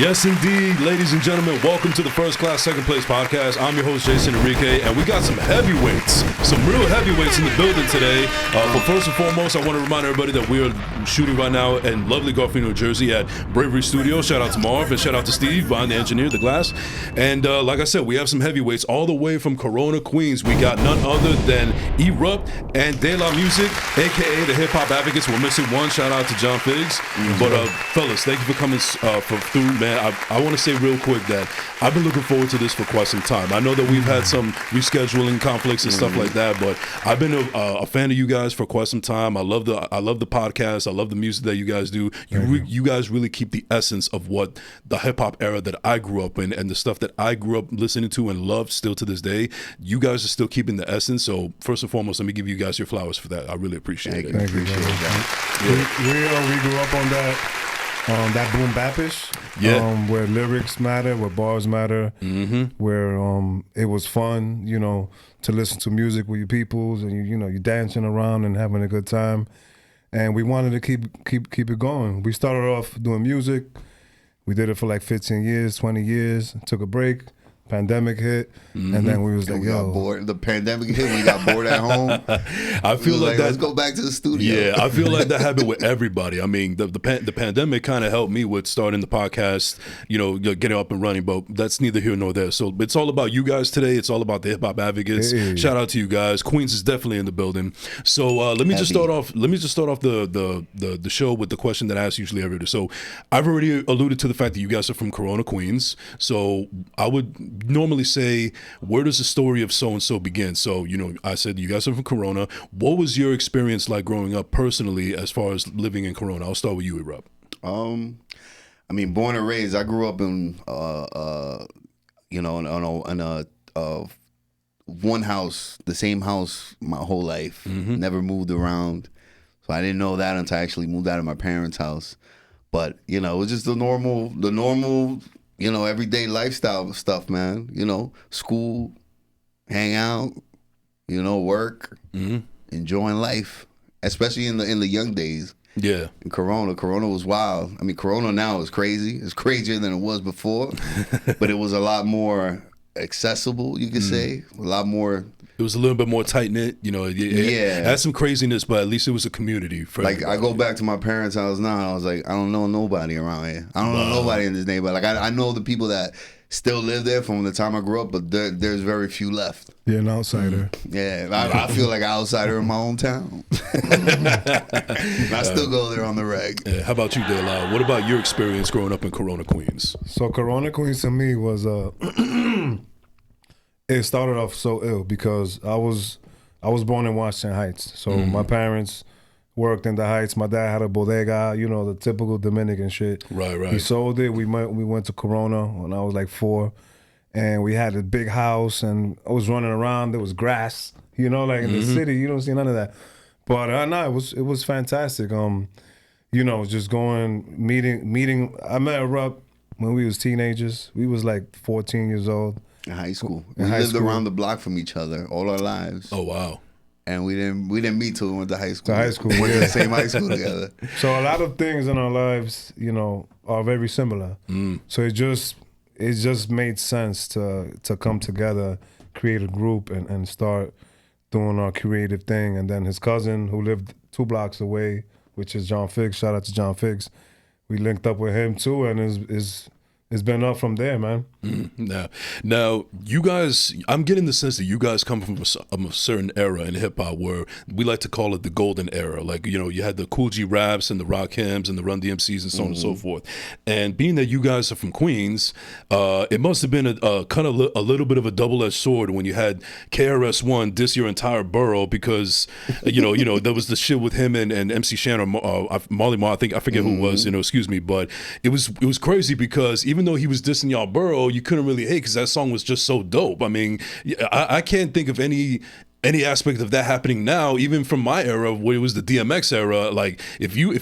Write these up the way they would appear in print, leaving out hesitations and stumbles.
Yes, indeed, ladies and gentlemen, welcome to the First Class Second Place podcast. I'm your host, Jason Enrique, and we got some heavyweights, some real heavyweights in the building today. But first and foremost, I want to remind everybody that we are shooting right now in lovely Garfield, New Jersey at Bravery Studio. Shout out to Marv and shout out to Steve, behind the engineer, the glass. And like I said, we have some heavyweights all the way from Corona, Queens. We got none other than Erupt and DelaMusic, a.k.a. the Hip Hop Advocates. We're missing one. Shout out to John Figs. But fellas, thank you for coming through, man. I want to say real quick that I've been looking forward to this for quite some time. I know that we've had some rescheduling conflicts and stuff like that, but I've been a fan of you guys for quite some time. I love the podcast. I love the music that you guys do. You guys really keep the essence of what the hip hop era that I grew up in and the stuff that I grew up listening to and love still to this day. You guys are still keeping the essence. So first and foremost, let me give you guys your flowers for that. I really appreciate it. Thank you. We grew up on that boom bapish, where lyrics matter, where bars matter, where it was fun, to listen to music with your peoples, and you dancing around and having a good time, and we wanted to keep it going. We started off doing music. We did it for like 15 years, 20 years. Took a break. Pandemic hit, and then we was like, got bored. The pandemic hit, we got bored at home. I feel like that. Let's go back to the studio. Yeah, I feel like that happened with everybody. I mean, the pandemic kind of helped me with starting the podcast, getting up and running, but that's neither here nor there. So it's all about you guys today. It's all about the Hip Hop Advocates. Hey. Shout out to you guys. Queens is definitely in the building. So let me just start off the show with the question that I ask usually every day. So I've already alluded to the fact that you guys are from Corona, Queens. So I would normally say, where does the story of so-and-so begin? So, I said you guys are from Corona. What was your experience like growing up personally as far as living in Corona? I'll start with you, Erupt. I mean, born and raised, I grew up in, in a one house, the same house my whole life. Never moved around. So I didn't know that until I actually moved out of my parents' house. But, it was just the normal, everyday lifestyle stuff, man. School, hang out, work, enjoying life, especially in the young days. Yeah. In Corona was wild. I mean, Corona now is crazy. It's crazier than it was before, but it was a lot more accessible, you could say. A lot more. It was a little bit more tight-knit, It had some craziness, but at least it was a community. For everybody. I go back to my parents' house now, and I was like, I don't know nobody around here. I don't know nobody in this neighborhood. Like, I know the people that still live there from the time I grew up, but there's very few left. You're an outsider. Yeah, I feel like an outsider in my hometown. I still go there on the reg. Yeah, how about you, Dela? What about your experience growing up in Corona, Queens? So Corona, Queens to me was... It started off so ill because I was born in Washington Heights. So my parents worked in the Heights. My dad had a bodega, the typical Dominican shit. Right. He sold it. We went to Corona when I was like 4, and we had a big house, and I was running around. There was grass, like in the city. You don't see none of that. But no, it was fantastic. Just going meeting. I met Erupt when we was teenagers. We was like 14 years old. In high school. We lived around the block from each other all our lives. Oh, wow. And we didn't meet till we went to high school. We went to the same high school together. So a lot of things in our lives, are very similar. So it just made sense to come together, create a group, and start doing our creative thing. And then his cousin, who lived 2 blocks away, which is John Figs, shout out to John Figs, we linked up with him too, and it's been up from there, man. Now, you guys, I'm getting the sense that you guys come from a certain era in hip hop where we like to call it the golden era. Like, you had the Cool G Raps and the Rakims and the Run DMCs and so on and so forth. And being that you guys are from Queens, it must have been a kind of a little bit of a double-edged sword when you had KRS-One diss your entire borough because, there was the shit with him and MC Shan or Marley Marl, I forget who it was, excuse me, but it was crazy because even though he was dissing y'all borough, you couldn't really hate because that song was just so dope. I mean, I can't think of any any aspect of that happening now, even from my era, where it was the DMX era, like if you're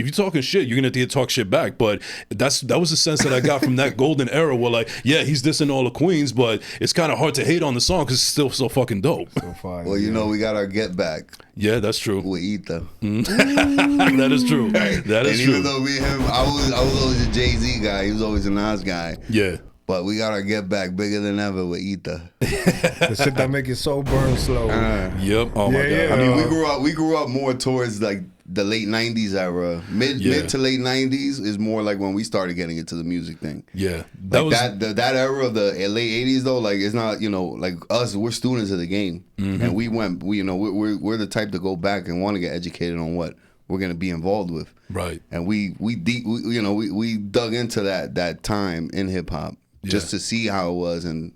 talking shit, you're gonna have to talk shit back. But that was the sense that I got from that golden era, where like, yeah, he's dissing all the queens, but it's kind of hard to hate on the song because it's still so fucking dope. So fire, Well, you know, we got our get back Yeah, that's true. with Ether. That is true. That is And true. even though me and him, I was always a Jay-Z guy. He was always a Nas guy. Yeah. But we got our get back bigger than ever with Ether. the shit that make it so burn slow. Yep. Oh my Yeah, god. I mean, we grew up more towards like the late '90s era. Mid to late '90s is more like when we started getting into the music thing. Yeah. That era of the late '80s though, like it's not, you know, like us, we're students of the game, and we're the type to go back and want to get educated on what we're gonna be involved with. Right. And we dug into that time in hip hop just to see how it was, and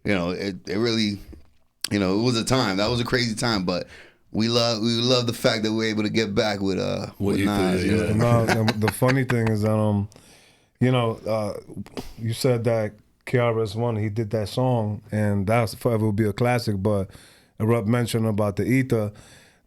you know, it really, you know, it was a time. That was a crazy time, but we love the fact that we're able to get back with Nas. Yeah. No, the funny thing is that you know, you said that KRS-One, he did that song, and that's forever will be a classic. But Erupt mentioned about the Ether.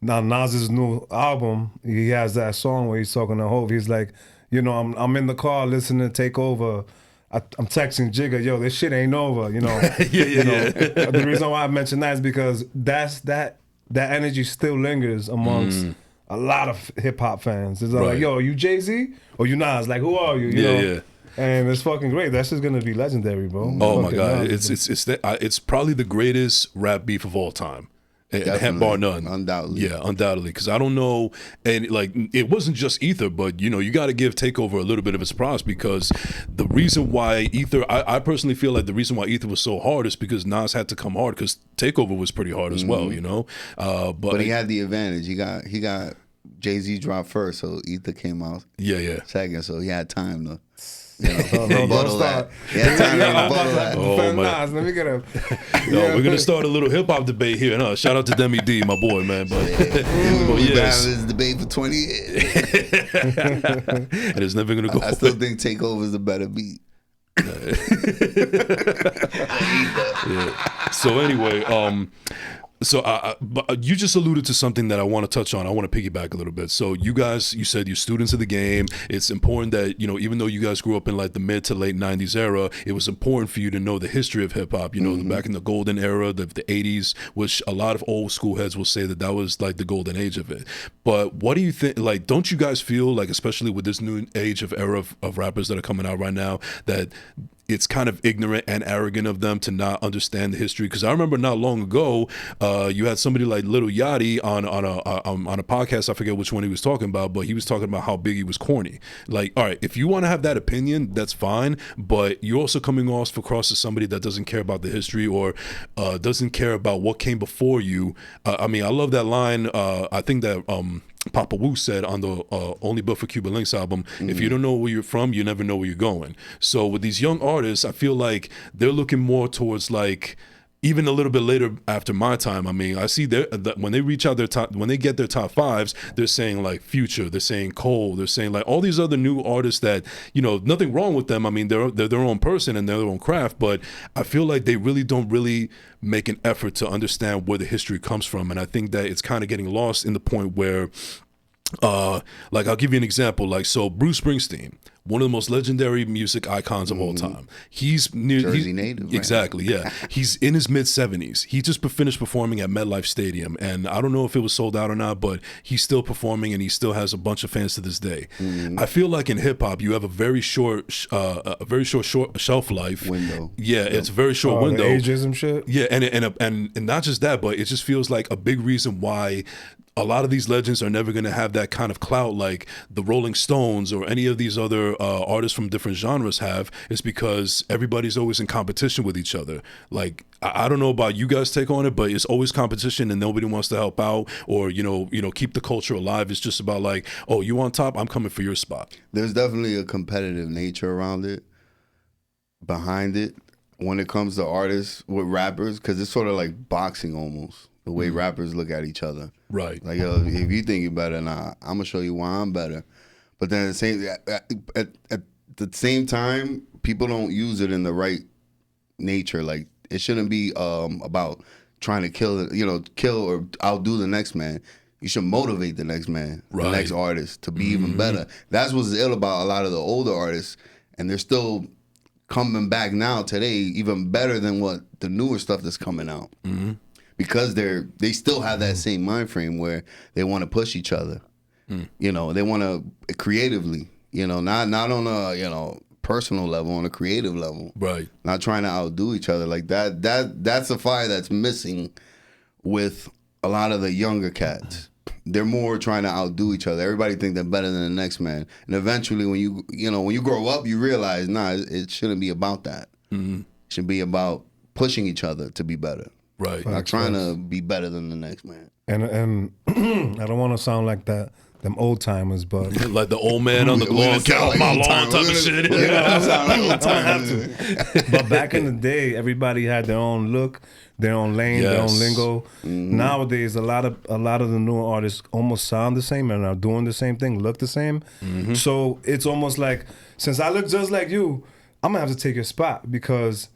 Now Nas's new album, he has that song where he's talking to Hov. He's like, you know, I'm in the car listening to Take Over. I'm texting Jigga, yo, this shit ain't over, you know. Yeah. The reason why I mention that is because that energy still lingers amongst a lot of hip hop fans. It's like, yo, are you Jay-Z or you Nas? Like, who are you? You know? Yeah. And it's fucking great. That's just gonna be legendary, bro. Oh my Fucking god. Nas. It's probably the greatest rap beef of all time. Definitely. Bar none. Undoubtedly. Yeah, undoubtedly. Because I don't know, and like, it wasn't just Ether, but you know, you got to give Takeover a little bit of its props, because the reason why Ether, I personally feel like the reason why Ether was so hard is because Nas had to come hard, because Takeover was pretty hard as well, you know. But he had the advantage. He got Jay-Z dropped first, so Ether came out second, so he had time to. You know, don't start. Oh my! Nas. Let me get him. No, we're gonna start a little hip hop debate here. No, shout out to Demi D, my boy, man. But we've been having this debate for 20 years, and it's never gonna go. I still think Takeover is the better beat. Yeah. So anyway, but you just alluded to something that I want to touch on. I want to piggyback a little bit. So you guys, you said you're students of the game. It's important that, you know, even though you guys grew up in like the mid to late 90s era, it was important for you to know the history of hip hop, you know, back in the golden era, the 80s, which a lot of old school heads will say that was like the golden age of it. But what do you think, like, don't you guys feel like, especially with this new age of era of rappers that are coming out right now, that it's kind of ignorant and arrogant of them to not understand the history? Because I remember not long ago, you had somebody like Lil Yachty on a podcast. I forget which one he was talking about, but he was talking about how Biggie was corny. Like, all right, if you want to have that opinion, that's fine, but you're also coming across as somebody that doesn't care about the history, or doesn't care about what came before you. I mean, I love that line. I think that Papa Wu said on the Only Built for Cuban Links album, if you don't know where you're from, you never know where you're going. So with these young artists, I feel like they're looking more towards, like, even a little bit later after my time. I mean, I see when they reach out when they get their top fives, they're saying like Future, they're saying Cole, they're saying like all these other new artists that, you know, nothing wrong with them. I mean, they're their own person and their own craft, but I feel like they really don't make an effort to understand where the history comes from. And I think that it's kind of getting lost in the point where, like, I'll give you an example. Like, so Bruce Springsteen, one of the most legendary music icons of all time. He's Jersey native, right? Exactly, yeah. He's in his mid-70s. He just finished performing at MetLife Stadium, and I don't know if it was sold out or not, but he's still performing, and he still has a bunch of fans to this day. I feel like in hip hop, you have a very short shelf life window. Yeah, it's a very short window. Ageism shit. Yeah, and not just that, but it just feels like a big reason why a lot of these legends are never going to have that kind of clout like the Rolling Stones or any of these other artists from different genres have, is because everybody's always in competition with each other. Like, I don't know about you guys' take on it, but it's always competition and nobody wants to help out or, you know, keep the culture alive. It's just about like, oh, you on top, I'm coming for your spot. There's definitely a competitive nature around it, behind it, when it comes to artists with rappers, because it's sort of like boxing almost. The way rappers look at each other. Right. Like, yo, if you think you're better, nah, I'm going to show you why I'm better. But then at the same time, people don't use it in the right nature. Like, it shouldn't be about trying to kill or outdo the next man. You should motivate the next man, the next artist to be even better. That's what's ill about a lot of the older artists, and they're still coming back now today even better than what the newer stuff that's coming out. Because they still have that same mind frame where they want to push each other. You know, they want to creatively, you know, not on a, personal level, on a creative level. Right. Not trying to outdo each other like that. That's a fire that's missing with a lot of the younger cats. They're more trying to outdo each other. Everybody think they're better than the next man. And eventually when you grow up, you realize, it shouldn't be about that. It should be about pushing each other to be better. Right. Not trying to be better than the next man. And I don't want to sound like that. Them old timers, but like the old man on the lawn, get off my lawn type of shit. But back in the day, everybody had their own look, their own lane, their own lingo. Nowadays, a lot of the newer artists almost sound the same and are doing the same thing, look the same. So it's almost like, since I look just like you, I'm gonna have to take your spot because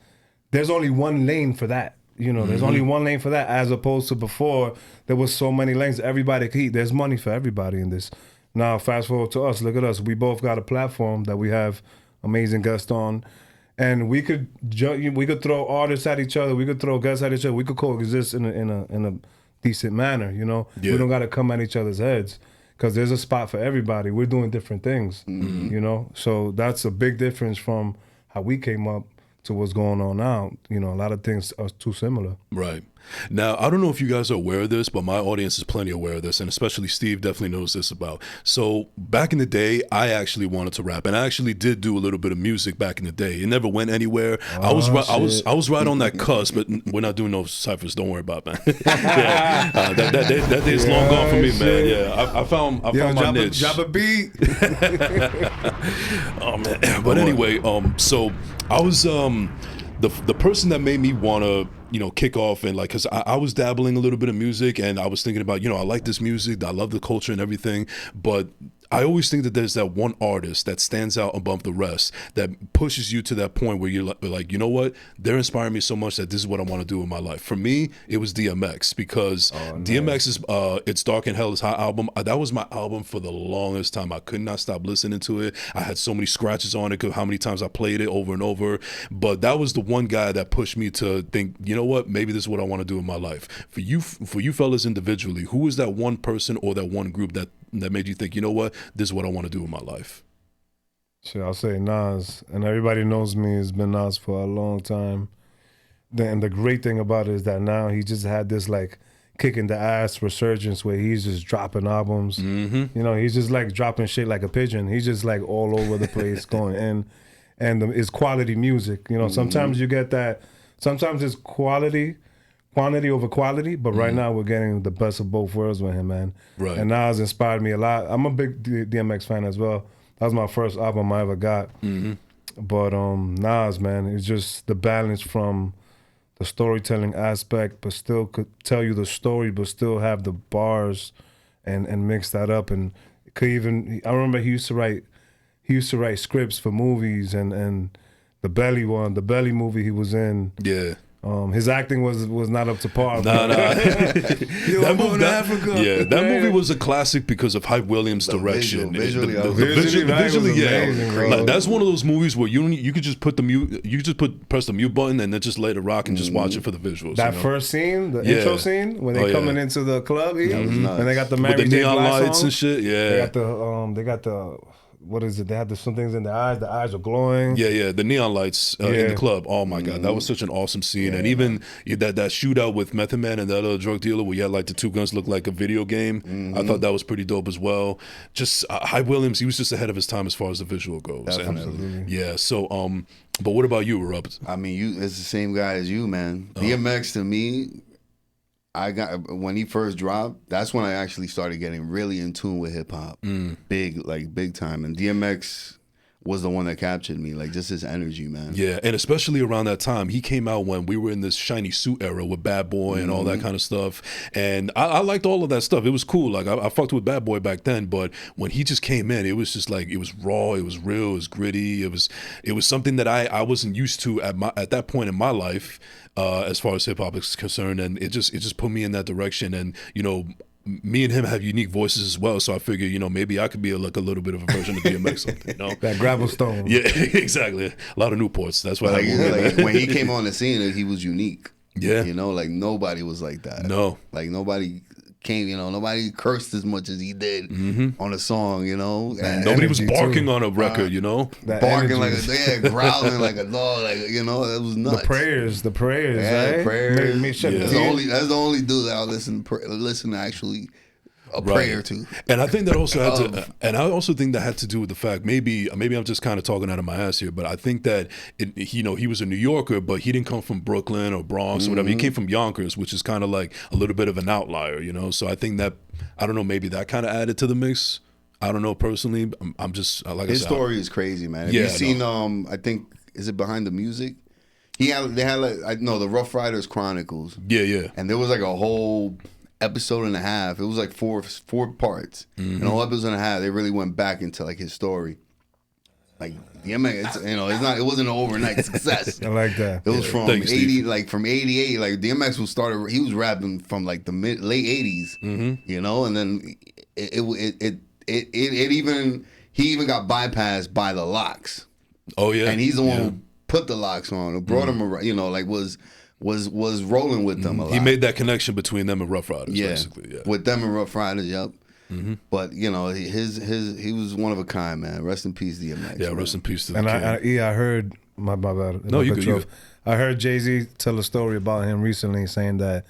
there's only one lane for that. There's only one lane for that, as opposed to before, there was so many lanes. Everybody could eat. There's money for everybody in this. Now, fast forward to us. Look at us. We both got a platform that we have amazing guests on. And we could throw artists at each other. We could throw guests at each other. We could coexist in a decent manner, Yeah. We don't got to come at each other's heads because there's a spot for everybody. We're doing different things, So that's a big difference from how we came up to what's going on now. A lot of things are too similar. Right. Now, I don't know if you guys are aware of this, but my audience is plenty aware of this, and especially Steve definitely knows this about. So back in the day, I actually wanted to rap, and I actually did do a little bit of music back in the day. It never went anywhere. I was right on that cusp, but we're not doing no ciphers. Don't worry about it, man. That day's long gone for me, man. Yeah, I found my niche. Drop a beat. Oh man. But anyway, so I was the person that made me want to kick off and because I was dabbling a little bit of music and I was thinking about I like this music, I love the culture and everything, but I always think that there's that one artist that stands out above the rest that pushes you to that point where you're like, you know what? They're inspiring me so much that this is what I want to do in my life. For me, it was DMX because DMX is It's Dark and Hell is Hot album. That was my album for the longest time. I could not stop listening to it. I had so many scratches on it because how many times I played it over and over. But that was the one guy that pushed me to think, you know what? Maybe this is what I want to do in my life. For you fellas individually, who is that one person or that one group that made you think, you know what, this is what I want to do in my life? Shit, I'll say Nas, and everybody knows me. It's been Nas for a long time. And the great thing about it is that now he just had this kick in the ass resurgence where he's just dropping albums. He's just dropping shit like a pigeon. He's just all over the place going in, and it's quality music. Sometimes you get that. Sometimes it's quantity over quality, but right now we're getting the best of both worlds with him, man. Right. And Nas inspired me a lot. I'm a big DMX fan as well. That was my first album I ever got. But Nas, man, it's just the balance from the storytelling aspect, but still could tell you the story, but still have the bars and mix that up. And could even, I remember he used to write scripts for movies and the Belly movie he was in. Yeah. His acting was not up to par. Nah. That movie was a classic because of Hype Williams' direction. Visually, yeah. That's one of those movies where you could just press the mute button and then just let it rock and just watch it for the visuals. That first scene, the intro scene, when they coming into the club, and they got the Mary with the J. neon Blige lights song. and shit. Yeah, they got the what is it? They had some things in their eyes. The eyes are glowing. Yeah, the neon lights in the club. Oh my God, that was such an awesome scene. And even that shootout with Method Man and that other drug dealer where you had the two guns look like a video game. I thought that was pretty dope as well. Just Hype Williams, he was just ahead of his time as far as the visual goes. Absolutely. Yeah. So, but what about you, Erupt? I mean, it's the same guy as you, man. DMX to me, when he first dropped, that's when I actually started getting really in tune with hip hop, big time. And DMX, was the one that captured me. Like just his energy, man. Yeah, and especially around that time, he came out when we were in this shiny suit era with Bad Boy and all that kind of stuff. And I liked all of that stuff. It was cool. Like I fucked with Bad Boy back then, but when he just came in, it was just like, it was raw, it was real, it was gritty. It was something that I wasn't used to at that point in my life, as far as hip hop is concerned. And it just put me in that direction. And me and him have unique voices as well, so I figure, maybe I could be like a little bit of a version of DMX. That gravel stone. Yeah, exactly. A lot of Newports. That's why. Like when he came on the scene, he was unique. Yeah, like nobody was like that. No, like nobody came. Nobody cursed as much as he did on a song. And nobody was barking on a record. Barking like growling like a dog. Like it was nuts. The prayers, right? Prayers. Yeah. That's the only dude that I'll listen to actually a prayer to. And I think that also had to do with the fact, maybe I'm just kind of talking out of my ass here, but I think that he was a New Yorker, but he didn't come from Brooklyn or Bronx or whatever. He came from Yonkers, which is kind of like a little bit of an outlier, So I think that, I don't know, maybe that kind of added to the mix. I don't know personally. I'm just like his story is crazy, man. Have you seen? I think, is it Behind the Music? They had the Rough Riders Chronicles. Yeah. And there was like a whole episode and a half. It was like four parts. And a whole episode and a half, they really went back into like his story. Like DMX, it wasn't an overnight success. I like that. It was from from 88. Like DMX he was rapping from like the late 80s. And then he even got bypassed by the Locks. Oh yeah. And he's the one who put the Locks on, who brought him around, was rolling with them a lot. He made that connection between them and Rough Riders, basically. Yeah. With them and Rough Riders, yep. But he was one of a kind, man. Rest in peace, DMX. Yeah, man. Rest in peace to the and king. I heard my bad. No, you good. I heard Jay-Z tell a story about him recently, saying that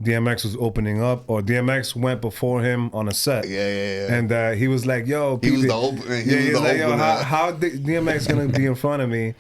DMX was opening up, or DMX went before him on a set. Yeah. And he was like, "Yo, he was the opener. He was like, "Yo, how DMX gonna be in front of me?"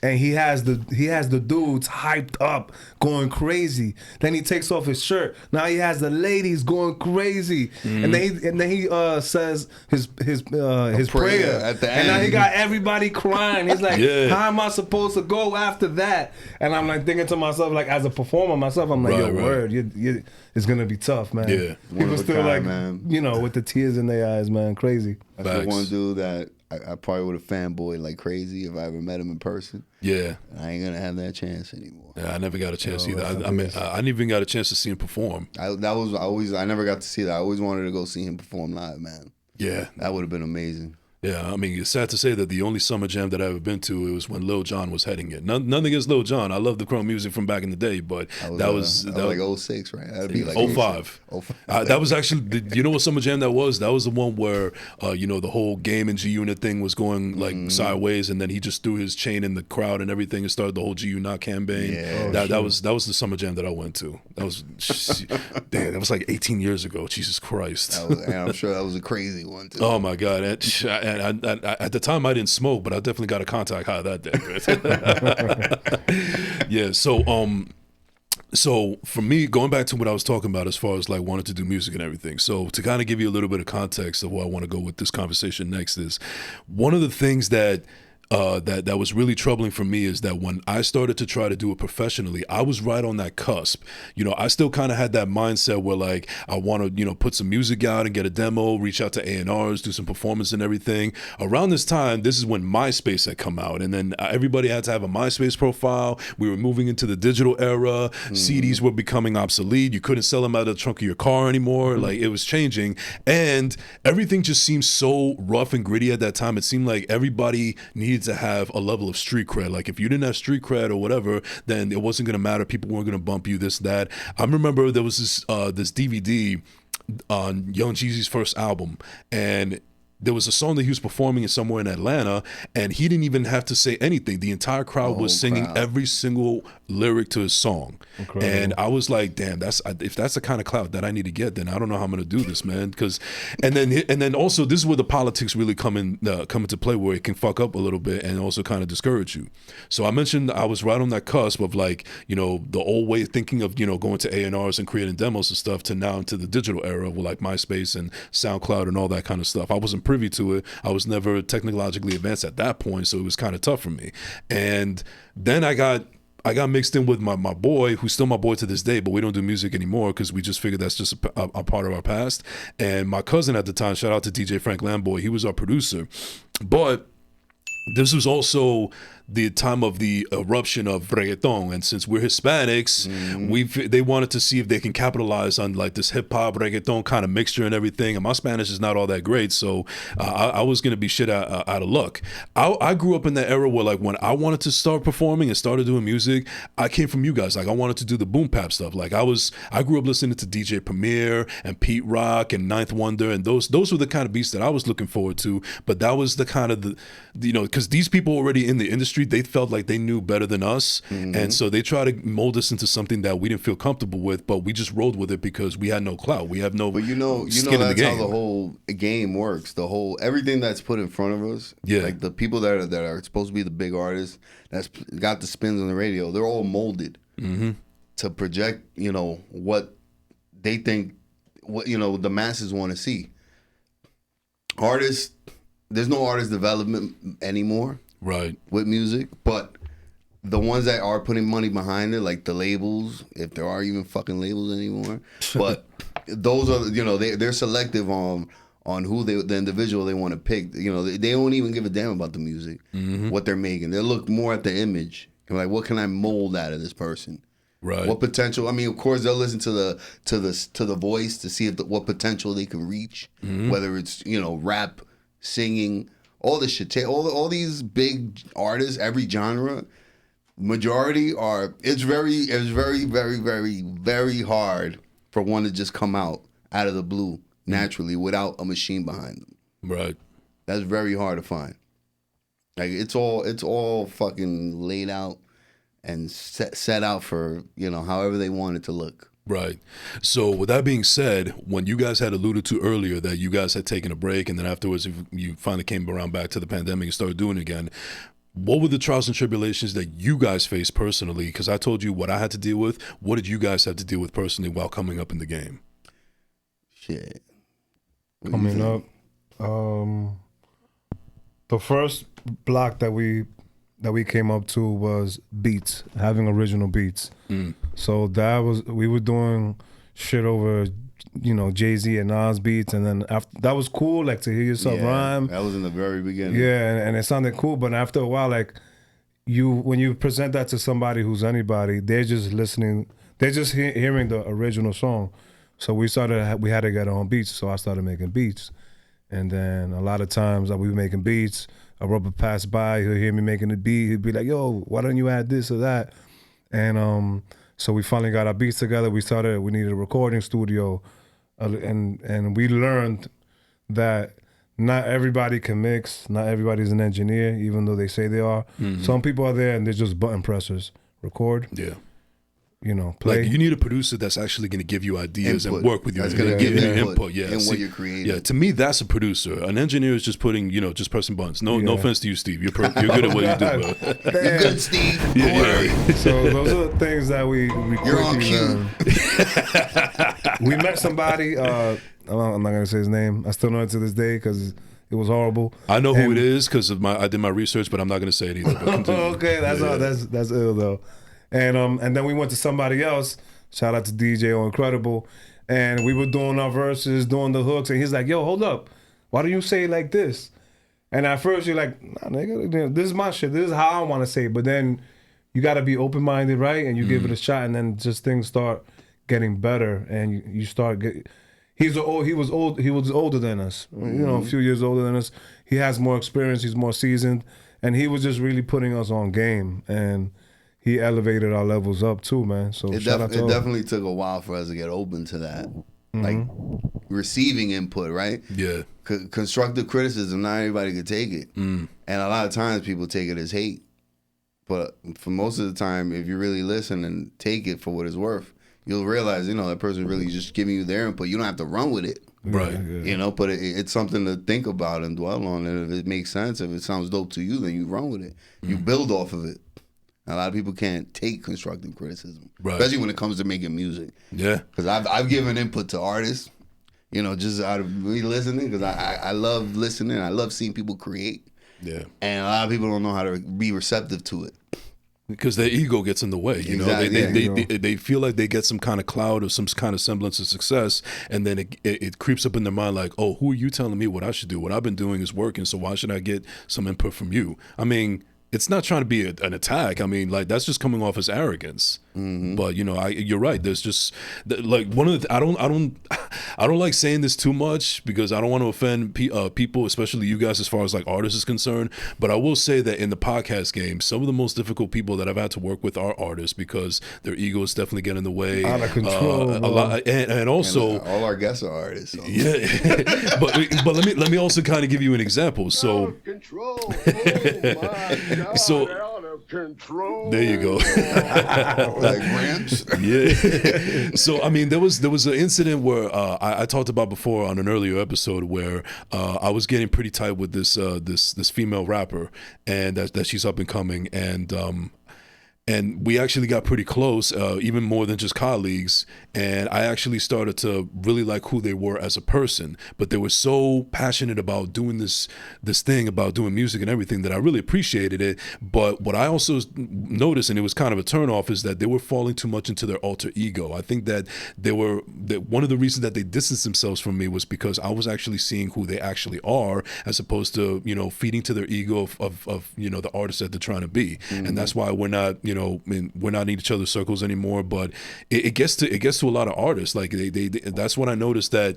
And he has the dudes hyped up, going crazy. Then he takes off his shirt. Now he has the ladies going crazy. And then he says his prayer at the end. And now he got everybody crying. He's like, how am I supposed to go after that? And I'm like thinking to myself, like as a performer myself, I'm like, word, it's gonna be tough, man. Yeah, people still like, man. With the tears in their eyes, man, crazy. That's the one dude that I probably would have fanboyed like crazy if I ever met him in person. Yeah. I ain't gonna have that chance anymore. Yeah, I never got a chance either. I didn't even got a chance to see him perform. I never got to see that. I always wanted to go see him perform live, man. Yeah. That would have been amazing. Yeah, I mean, it's sad to say that the only summer jam that I've ever been to, it was when Lil Jon was heading it. Nothing against Lil Jon. I love the Chrome music from back in the day, but that was like 06, right? That'd be like 05. That was actually, you know what summer jam that was? That was the one where, the whole Game and G-Unit thing was going like sideways, and then he just threw his chain in the crowd and everything and started the whole G-Unit campaign. Yeah. That was the summer jam that I went to. That was, damn, that was like 18 years ago. Jesus Christ. And I'm sure that was a crazy one too. Oh my God. And at the time I didn't smoke, but I definitely got a contact high that day. Yeah. So for me, going back to what I was talking about as far as like wanting to do music and everything. So to kind of give you a little bit of context of where I want to go with this conversation next is one of the things that was really troubling for me is that when I started to try to do it professionally, I was right on that cusp. I still kind of had that mindset where like I want to, put some music out and get a demo, reach out to A&Rs, do some performance and everything. Around this time, this is when MySpace had come out, and then everybody had to have a MySpace profile. We were moving into the digital era. CDs were becoming obsolete. You couldn't sell them out of the trunk of your car anymore. Like it was changing, and everything just seemed so rough and gritty at that time. It seemed like everybody needed to have a level of street cred. Like if you didn't have street cred or whatever, then it wasn't going to matter. People weren't going to bump you, this, that. I remember there was this DVD on Young Jeezy's first album, and there was a song that he was performing in somewhere in Atlanta, and he didn't even have to say anything. The entire crowd was singing every single lyric to his song. Incredible. And I was like, damn, if that's the kind of clout that I need to get, then I don't know how I'm gonna do this, man. And then also this is where the politics really come into play, where it can fuck up a little bit and also kind of discourage you. So I mentioned I was right on that cusp of like, the old way of thinking of, going to A&Rs and creating demos and stuff to now into the digital era with like MySpace and SoundCloud and all that kind of stuff. I wasn't privy to it. I was never technologically advanced at that point, so it was kind of tough for me. And then I got mixed in with my boy, who's still my boy to this day, but we don't do music anymore because we just figured that's just a part of our past. And my cousin at the time, shout out to DJ Frank Lamboy, he was our producer. But this was also the time of the eruption of reggaeton, and since we're Hispanics, they wanted to see if they can capitalize on like this hip hop reggaeton kind of mixture and everything. And my Spanish is not all that great, so I was gonna be shit out of luck. I grew up in that era where like when I wanted to start performing and started doing music, I came from you guys. Like I wanted to do the boom bap stuff. Like I grew up listening to DJ Premier and Pete Rock and Ninth Wonder, and those were the kind of beats that I was looking forward to. But that was the kind of because these people already in the industry, they felt like they knew better than us, and so they tried to mold us into something that we didn't feel comfortable with, but we just rolled with it because we had no clout. We have no. But you know skin in the that's game. how the whole game works. The whole everything that's put in front of us. Yeah. Like the people that are supposed to be the big artists that's got the spins on the radio. They're all molded to project. What they think. What the masses want to see. Artists. There's no artist development anymore. Right. With music, but the ones that are putting money behind it, like the labels, if there are even fucking labels anymore, but those are they're selective on who the individual they want to pick. They don't even give a damn about the music, what they're making. They look more at the image and like, what can I mold out of this person? Right. What potential? I mean, of course, they'll listen to the voice to see what potential they can reach, whether it's rap, singing. All this shit, all these big artists, every genre, majority are. It's very, very, very, very hard for one to just come out of the blue naturally without a machine behind them. Right. That's very hard to find. Like it's all fucking laid out and set out for however they want it to look. Right. So with that being said, when you guys had alluded to earlier that you guys had taken a break and then afterwards you finally came around back to the pandemic and started doing it again, what were the trials and tribulations that you guys faced personally? Because I told you what I had to deal with. What did you guys have to deal with personally while coming up in the game? Shit. Coming up, the first block that we came up to was beats, having original beats. So we were doing shit over, Jay-Z and Nas beats, and then after that was cool, like to hear yourself rhyme. That was in the very beginning. Yeah, and it sounded cool, but after a while, like when you present that to somebody who's anybody, they're just listening, they're just hearing the original song. So we had to get our own beats, so I started making beats. And then a lot of times we were making beats, a rubber pass by, he'll hear me making the beat, he'd be like, yo, why don't you add this or that? And so we finally got our beats together. We needed a recording studio, and we learned that not everybody can mix, not everybody's an engineer, even though they say they are. Some people are there and they're just button pressers. Record. Yeah. Play. Like you need a producer that's actually going to give you ideas Input. and work with you. That's going to give you you input. Yeah, in what you're creating. Yeah, to me, that's a producer. An engineer is just putting, just pressing buttons. No offense to you, Steve. You're good at what you do, bro. You're good, Steve. Yeah. So those are the things that we You're on cue. We met somebody. I'm not gonna say his name. I still know it to this day because it was horrible. I know who it is because I did my research, but I'm not going to say it either. But okay, that's ill though. And then we went to somebody else. Shout out to DJ on Incredible, and we were doing our verses, doing the hooks, and he's like, "Yo, hold up, why do you say it like this?" And at first you're like, "Nah, nigga, this is my shit. This is how I want to say it." But then you got to be open minded, right? And you give it a shot, and then just things start getting better, and you start getting. He was older than us, a few years older than us. He has more experience. He's more seasoned, and he was just really putting us on game, and he elevated our levels up too, man. So it definitely took a while for us to get open to that, like receiving input, right? Yeah. Constructive criticism, not everybody could take it, and a lot of times people take it as hate. But for most of the time, if you really listen and take it for what it's worth, you'll realize, that person's really just giving you their input. You don't have to run with it. Right. But it's something to think about and dwell on. And if it makes sense, if it sounds dope to you, then you run with it. You build off of it. A lot of people can't take constructive criticism, right, especially when it comes to making music. Yeah. Because I've given input to artists, You know, just out of me listening, because I love listening. I love seeing people create. Yeah. And a lot of people don't know how to be receptive to it. Because their ego gets in the way, you know. They feel like they get some kind of cloud or some kind of semblance of success, and then it creeps up in their mind like, oh, who are you telling me what I should do? What I've been doing is working, so why should I get some input from you? I mean, it's not trying to be an attack. I mean, like, that's just coming off as arrogance. But you know, you're right. There's just like one of the I don't like saying this too much because I don't want to offend people, especially you guys, as far as like artists is concerned. But I will say that in the podcast game, some of the most difficult people that I've had to work with are artists because their egos definitely get in the way. Out of control. A lot, and also all our guests are artists. So. Yeah, but let me also kind of give you an example. So out of control. Oh my God, so out of control. there you go. Like ramps. Yeah. So I mean, there was an incident where I talked about before on an earlier episode where I was getting pretty tight with this female rapper, and that she's up and coming, and we actually got pretty close, even more than just colleagues. And I actually started to really like who they were as a person. But they were so passionate about doing this thing, about doing music and everything, that I really appreciated it. But what I also noticed, and it was kind of a turnoff, is that they were falling too much into their alter ego. I think that one of the reasons that they distanced themselves from me was because I was actually seeing who they actually are, as opposed to, you know, feeding to their ego of you know, the artists that they're trying to be. And that's why we're not, you know, we're not in each other's circles anymore. But it gets to a lot of artists. Like they that's when I noticed that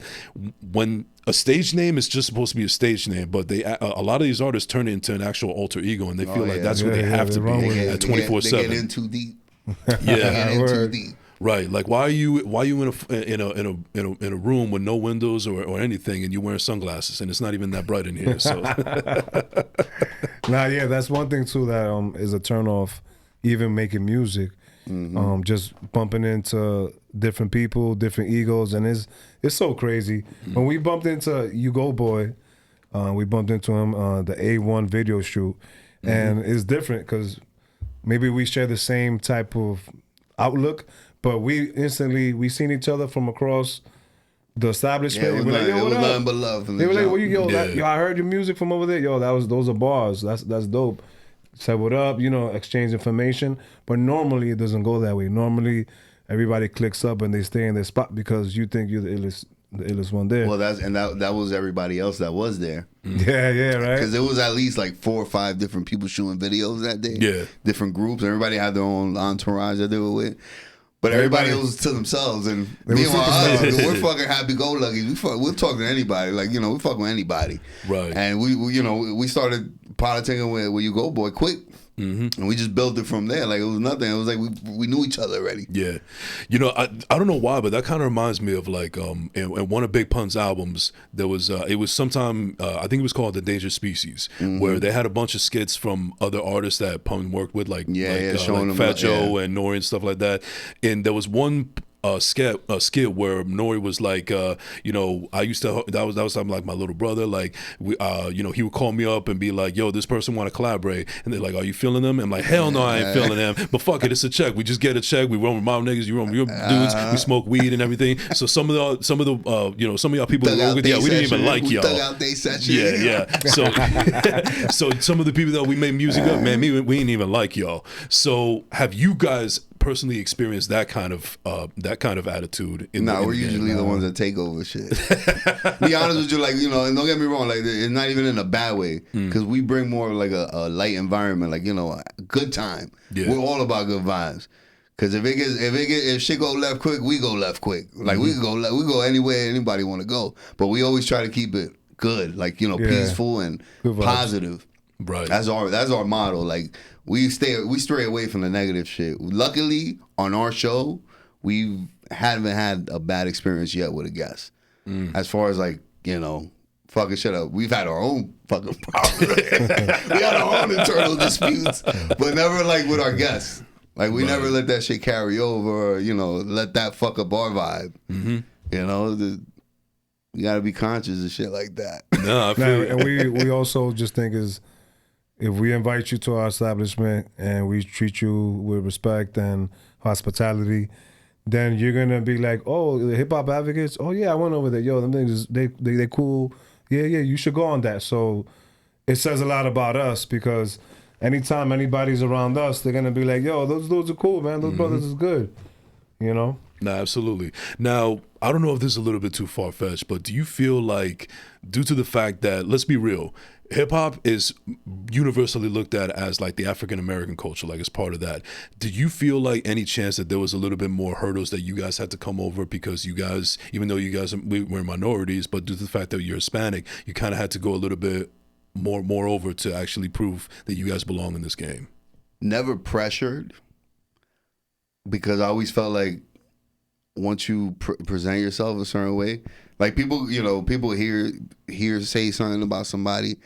when a stage name is just supposed to be a stage name, but a lot of these artists turn it into an actual alter ego, and they feel like that's where they have to be at 24/7. They get in too deep. Yeah, they get in too deep. Right. Like, why are you in a room with no windows or anything, and you're wearing sunglasses, and it's not even that bright in here? So Nah, yeah, that's one thing too that is a turn off. Even making music, just bumping into different people, different egos, and it's so crazy. When we bumped into You Go Boy, we bumped into him the A1 video shoot, and it's different because maybe we share the same type of outlook, but we seen each other from across the establishment. Yeah, it was nothing but love. They were like, "Well, yo, I heard your music from over there. Yo, those are bars. That's dope." Said what up, you know, exchange information. But normally it doesn't go that way. Normally everybody clicks up and they stay in their spot because you think you're the illest one there. Well, that was everybody else that was there. Yeah, right. Because there was at least like 4 or 5 different people shooting videos that day. Yeah, different groups. Everybody had their own entourage that they were with. But everybody was to themselves, and meanwhile, us, we're fucking happy-go-lucky. We'll talk to anybody, like, you know, we fuck with anybody, right? And we you know, we started politicking with You Go Boy quick, and we just built it from there. Like, it was nothing. It was like we knew each other already. Yeah, you know, I don't know why, but that kind of reminds me of like in one of Big Pun's albums, there was it was sometime I think it was called The Endangered Species, where they had a bunch of skits from other artists that Pun worked with, like showing like Fat Joe and Nori and stuff like that. And there was one skit where Nori was like, you know, I used to, that was something like my little brother, like we, you know, he would call me up and be like, yo, this person want to collaborate, and they're like, are you feeling them? I'm like, hell no, I ain't feeling them, but fuck it, it's a check. We just get a check. We run with my niggas, you run with your dudes. We smoke weed and everything. So some of the you know, some of y'all people we didn't even like y'all. Yeah. So some of the people that we made music up, man, we ain't even like y'all. So have you guys personally experienced that kind of attitude? We're usually the ones that take over shit. Be honest with you, like, you know, and don't get me wrong, like, it's not even in a bad way, because we bring more like a light environment, like, you know, a good time. Yeah. We're all about good vibes. Because if shit go left quick, we go left quick. Like, we go anywhere anybody want to go, but we always try to keep it good, like, you know, peaceful and positive. Right. That's our motto. Like, we stray away from the negative shit. Luckily, on our show, we haven't had a bad experience yet with a guest. As far as, like, you know, fucking shit up. We've had our own fucking problems. We had our own internal disputes, but never like with our guests. Like, we never let that shit carry over, or, you know, let that fuck up our vibe. You know, you gotta be conscious of shit like that. And we also just think is, if we invite you to our establishment and we treat you with respect and hospitality, then you're gonna be like, oh, the hip hop advocates. Oh yeah, I went over there. Yo, them niggas, they cool. Yeah, you should go on that. So it says a lot about us because anytime anybody's around us, they're gonna be like, yo, those dudes are cool, man. Those brothers is good. You know. No, absolutely. Now, I don't know if this is a little bit too far-fetched, but do you feel like, due to the fact that, let's be real, hip-hop is universally looked at as like the African-American culture, like it's part of that. Do you feel like any chance that there was a little bit more hurdles that you guys had to come over because you guys, even though you guys were minorities, but due to the fact that you're Hispanic, you kind of had to go a little bit more over to actually prove that you guys belong in this game? Never pressured, because I always felt like once you present yourself a certain way, like people, people hear say something about somebody,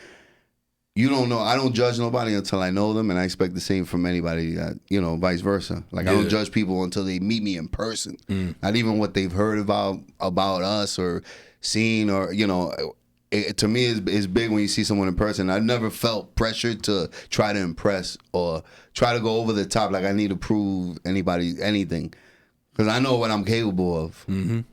you don't know. I don't judge nobody until I know them, and I expect the same from anybody that, vice versa. Like I don't judge people until they meet me in person. Not even what they've heard about us or seen, or to me it's big when you see someone in person. I never felt pressured to try to impress or try to go over the top, like I need to prove anybody anything. Because I know what I'm capable of.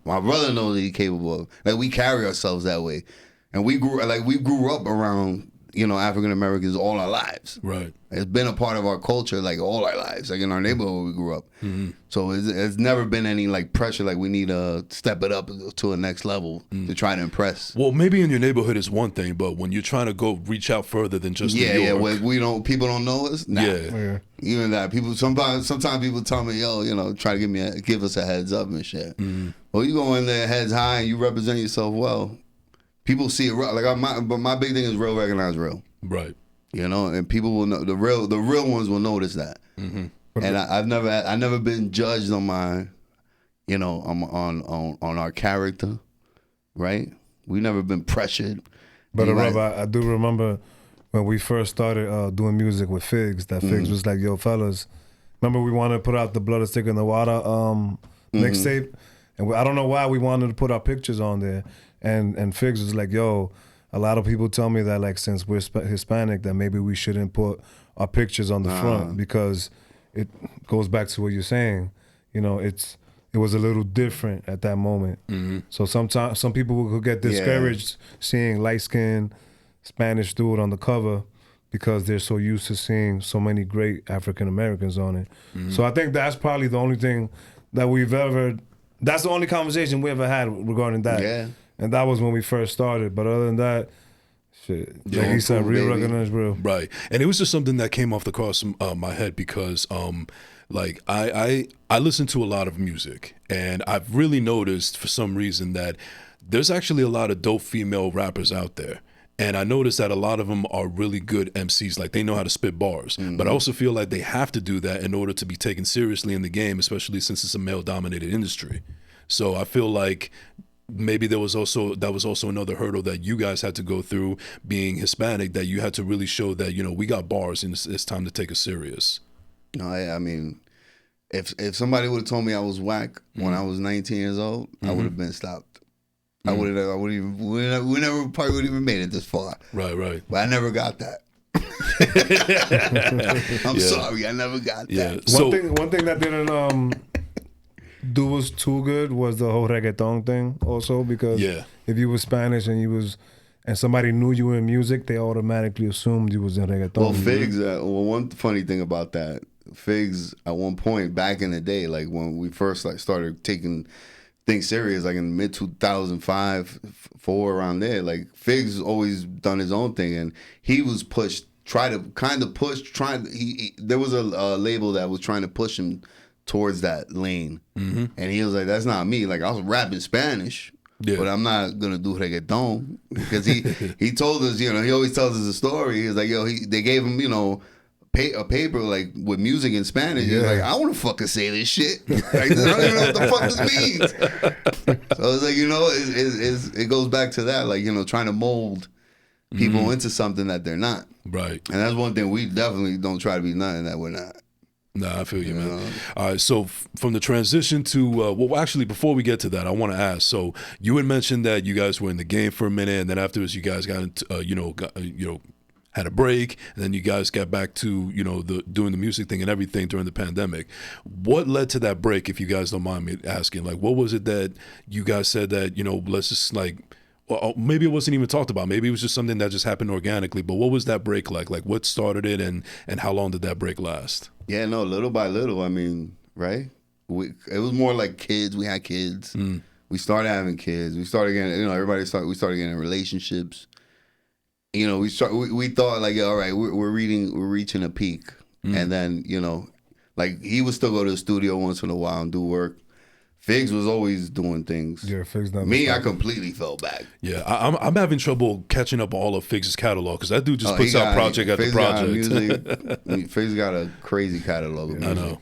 My brother knows what he's capable of. Like, we carry ourselves that way. And we grew up around, African Americans all our lives. Right. It's been a part of our culture, like, all our lives. Like, in our neighborhood where we grew up. So it's never been any, like, pressure, like, we need to step it up to a next level to try to impress. Well, maybe in your neighborhood is one thing, but when you're trying to go reach out further than just New York. People don't know us. Nah. Yeah. Even that, sometimes people tell me, yo, try to give us a heads up and shit. Well, you go in there heads high and you represent yourself well. People see it real. But my big thing is real recognize real. Right. And people will know the real ones will notice that. And I've never been judged on my, on our character, right? We've never been pressured. But I do remember when we first started doing music with Figs, that Figs was like, yo, fellas, remember we wanted to put out the Blood is Thicker Than Water mixtape? And I don't know why we wanted to put our pictures on there. And Figs was like, yo, a lot of people tell me that, like, since we're Hispanic, that maybe we shouldn't put our pictures on the front because it goes back to what you're saying. It was a little different at that moment. So sometimes some people could get discouraged seeing light-skinned Spanish dude on the cover because they're so used to seeing so many great African Americans on it. So I think that's probably the only thing that that's the only conversation we ever had regarding that. Yeah. And that was when we first started. But other than that, shit, like he said, real recognize real. Right. And it was just something that came off the cross my head because like I listen to a lot of music, and I've really noticed for some reason that there's actually a lot of dope female rappers out there. And I noticed that a lot of them are really good MCs, like they know how to spit bars. But I also feel like they have to do that in order to be taken seriously in the game, especially since it's a male-dominated industry. So I feel like maybe that was also another hurdle that you guys had to go through, being Hispanic, that you had to really show that, we got bars and it's time to take us serious. No, I mean, if somebody would have told me I was whack when I was 19 years old, I would have been stopped. We never probably would even made it this far. Right. But I never got that. I'm sorry, I never got that. Yeah. One thing that didn't do was too good was the whole reggaeton thing also, because if you were Spanish and somebody knew you were in music, they automatically assumed you was in reggaeton. Well, Figs, one funny thing about that, Figs at one point back in the day, like when we first started taking things serious, like in mid 2005, 4 around there, like Figs always done his own thing, and he was pushed, there was a label that was trying to push him towards that lane, and he was like, that's not me. Like, I was rapping Spanish, but I'm not gonna do reggaeton, because he told us, he always tells us a story. He's like, yo, they gave him, a paper like with music in Spanish. He's like, I want to fucking say this shit. Like, I don't even know what the fuck this means. So it's like, it goes back to that, like, trying to mold people into something that they're not. Right. And that's one thing we definitely don't try to be nothing that we're not. Nah, I feel you, man. All right, so from the transition to, well, actually, before we get to that, I want to ask. So you had mentioned that you guys were in the game for a minute, and then afterwards, you guys got into, had a break, and then you guys got back to, you know, doing the music thing and everything during the pandemic. What led to that break, if you guys don't mind me asking? Like, what was it that you guys said that, you know, let's just like, well, maybe it wasn't even talked about. Maybe it was just something that just happened organically. But what was that break like? Like, what started it, and how long did that break last? Yeah, no, little by little. I mean, right? It was more like kids. We had kids. We started having kids. We started getting, you know, we started getting in relationships. You know, we thought like, yeah, all right, we're reaching a peak. And then, you know, like he would still go to the studio once in a while and do work. Figs was always doing things. Yeah, Figs never Me, stopped. I completely fell back. Yeah, I'm having trouble catching up on all of Figs' catalog, because that dude just puts out project after project. Figs got a crazy catalog of music. I know.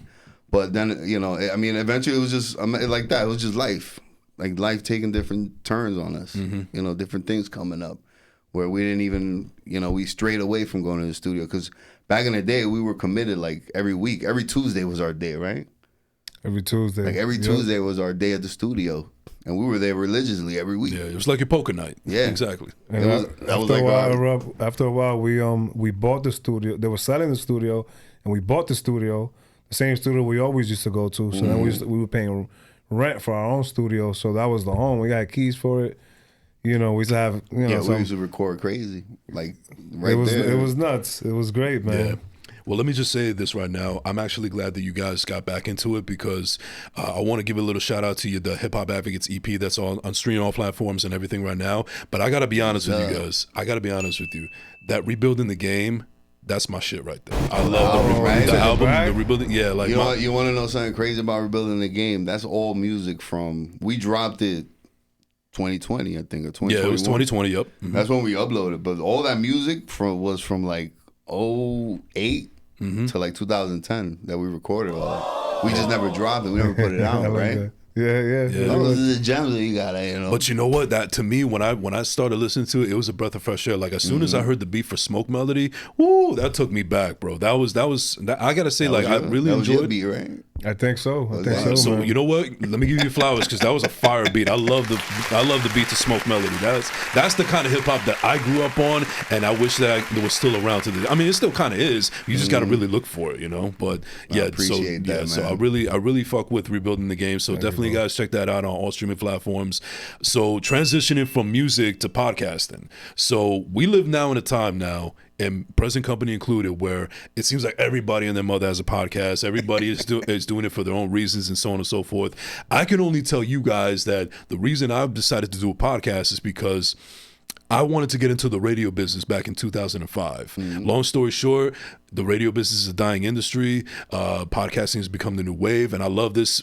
But then, you know, I mean, eventually it was just like that. It was just life. Like life taking different turns on us. You know, different things coming up where we didn't even, you know, we strayed away from going to the studio. Because back in the day, we were committed like every week. Every Tuesday was our day, right? Every Tuesday. Like every Tuesday was our day at the studio. And we were there religiously every week. Yeah, it was like your poker night. Yeah. Exactly. And after a while, we bought the studio. They were selling the studio, and we bought the studio, the same studio we always used to go to. So then we were paying rent for our own studio. So that was the home. We got keys for it. You know, we used to have, you know, we used to record crazy. Like right there. It was nuts. It was great, man. Yeah. Well, let me just say this right now. I'm actually glad that you guys got back into it, because I want to give a little shout out to you, the Hip Hop Advocates EP that's on streaming all platforms and everything right now. But I got to be honest with you guys. I got to be honest with you. That Rebuilding the Game, that's my shit right there. I love the album, the Rebuilding. Yeah, like you know what, you want to know something crazy about Rebuilding the Game? That's all music from, we dropped it 2020, I think, or 2021. Yeah, it was 2020, yep. That's when we uploaded. But all that music was from like 08 to like 2010 that we recorded all that. We just never dropped it. We never put it out, right? That. Yeah. Those are the gems that you gotta, you know. But you know what? That to me, when I started listening to it, it was a breath of fresh air. Like as soon as I heard the beat for Smoke Melody, woo, that took me back, bro. That was I gotta say, like I really enjoyed. Your beat, right? I think so. So man. you know what? Let me give you flowers, because that was a fire beat. I love the beat to Smoke Melody. That's the kind of hip hop that I grew up on, and I wish that it was still around today. I mean, it still kind of is. You just got to really look for it, you know. But yeah, I appreciate that, man. So I really fuck with Rebuilding the Game. So definitely, guys, check that out on all streaming platforms. So transitioning from music to podcasting. So we live now in a time now, and present company included, where it seems like everybody and their mother has a podcast. Everybody is doing it for their own reasons and so on and so forth. I can only tell you guys that the reason I've decided to do a podcast is because I wanted to get into the radio business back in 2005. Long story short, the radio business is a dying industry. Podcasting has become the new wave, and I love this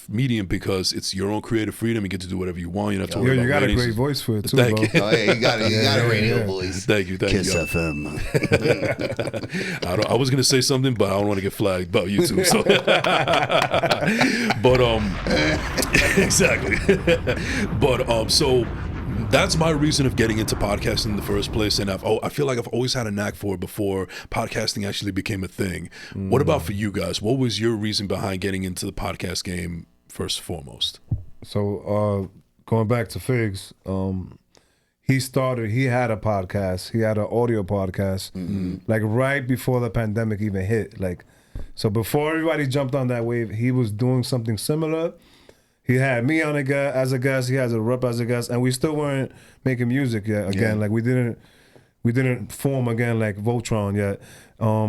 medium because it's your own creative freedom. You get to do whatever you want. You don't have to worry about you got ratings. a great voice for it too, Thank bro. you. Oh, yeah, you got a radio voice. Thank you. Kiss you. FM. I was gonna say something, but I don't want to get flagged about YouTube. So, but exactly. But so that's my reason of getting into podcasting in the first place, and I feel like I've always had a knack for it before podcasting actually became a thing. What about for you guys? What was your reason behind getting into the podcast game first and foremost? So going back to Figs, he had a podcast. He had an audio podcast, like right before the pandemic even hit. Like, so before everybody jumped on that wave, he was doing something similar. He had me on as a guest. He has Erupt as a guest, and we still weren't making music yet. Again, like we didn't form again like Voltron yet.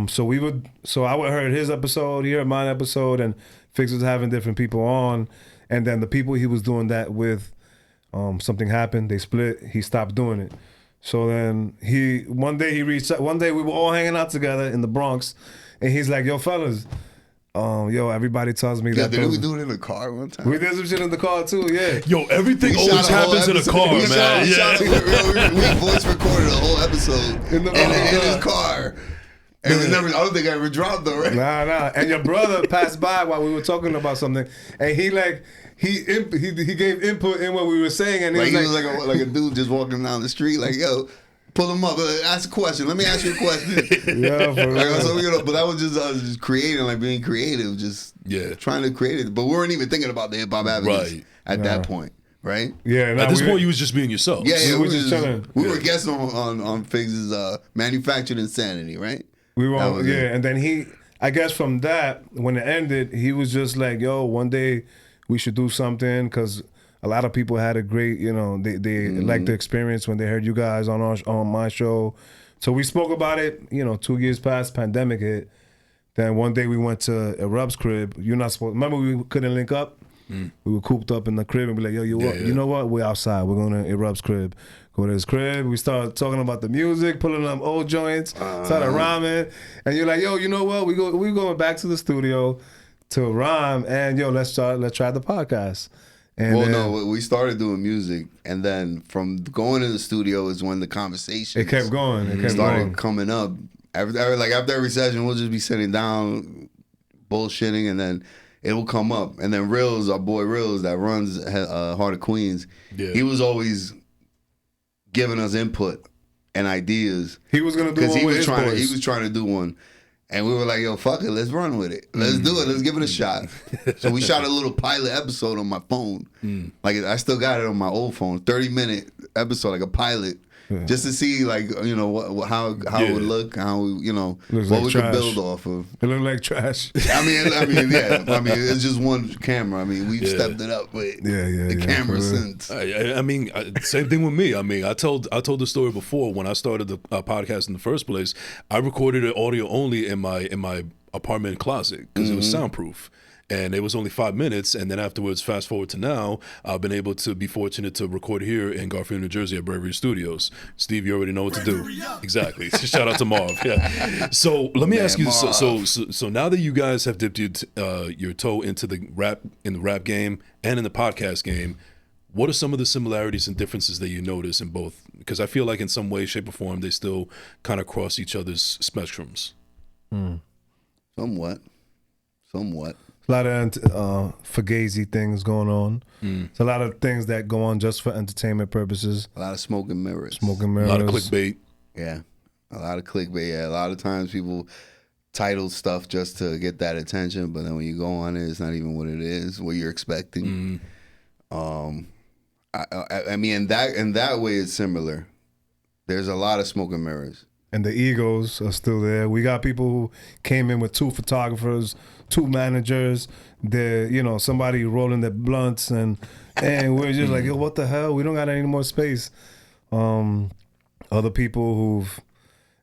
So I would heard his episode, he heard mine episode, and Fix was having different people on, and then the people he was doing that with, something happened. They split. He stopped doing it. So then one day we were all hanging out together in the Bronx, and he's like, "Yo, fellas." Everybody tells me that. Didn't we do it in the car one time? We did some shit in the car too, yeah. Yo, everything always happens in a car, man. We voice recorded a whole episode in his car. And I don't think I ever dropped though, right? Nah. And your brother passed by while we were talking about something, and he gave input in what we were saying, and he was like a dude just walking down the street, like, yo. Pull him up. Ask a question. Let me ask you a question. Yeah, for real. So, but that was just creating, like being creative, just trying to create it. But we weren't even thinking about the hip hop advocates at that point, right? Yeah. At this point, you was just being yourself. Yeah, We were just chilling. We were guests on Figs' Manufactured Insanity, right? We That were, was it. and then I guess from that, when it ended, he was just like, yo, one day we should do something, because a lot of people had a great, they liked the experience when they heard you guys on my show. So we spoke about it, 2 years past, pandemic hit. Then one day we went to Erupt's crib. You're not supposed, remember we couldn't link up? We were cooped up in the crib and be like, yo, you know what? We're outside. We're going to Erupt's crib. Go to his crib. We started talking about the music, pulling up old joints, started rhyming. And you're like, yo, you know what? We going back to the studio to rhyme, and yo, let's try the podcast. And No, we started doing music, and then from going to the studio is when the conversation it kept going. It kept started going. coming up. After every session, we'll just be sitting down, bullshitting, and then it will come up. And then Reels, our boy Reels, that runs Heart of Queens, he was always giving us input and ideas. He was gonna do one with his boys. He was trying to do one. And we were like, yo, fuck it, let's run with it. Let's do it. Let's give it a shot. So we shot a little pilot episode on my phone. Like, I still got it on my old phone. 30-minute episode, like a pilot. Just to see, like, how it would look, how, Looks what like we trash. could build off of. It looked like trash. I mean, yeah. I mean, it's just one camera. I mean, we've stepped it up with the camera since. I mean, same thing with me. I mean, I told the story before when I started the podcast in the first place. I recorded it audio only in my apartment closet because it was soundproof. And it was only 5 minutes, and then afterwards, fast forward to now, I've been able to be fortunate to record here in Garfield, New Jersey at Bravery Studios. Steve, you already know what to do. Exactly. Shout out to Marv. Yeah. So let me ask you. So now that you guys have dipped your toe into the rap game and in the podcast game, what are some of the similarities and differences that you notice in both? Because I feel like in some way, shape, or form, they still kind of cross each other's spectrums. Somewhat. A lot of fugazi things going on. It's a lot of things that go on just for entertainment purposes. A lot of smoke and mirrors. A lot of clickbait. Yeah. A lot of clickbait. Yeah. A lot of times people title stuff just to get that attention, but then when you go on it, it's not even what it is, what you're expecting. I mean, in that way, it's similar. There's a lot of smoke and mirrors. And the egos are still there. We got people who came in with 2 photographers, 2 managers. They're, somebody rolling their blunts, and we're just like, yo, what the hell? We don't got any more space. Other people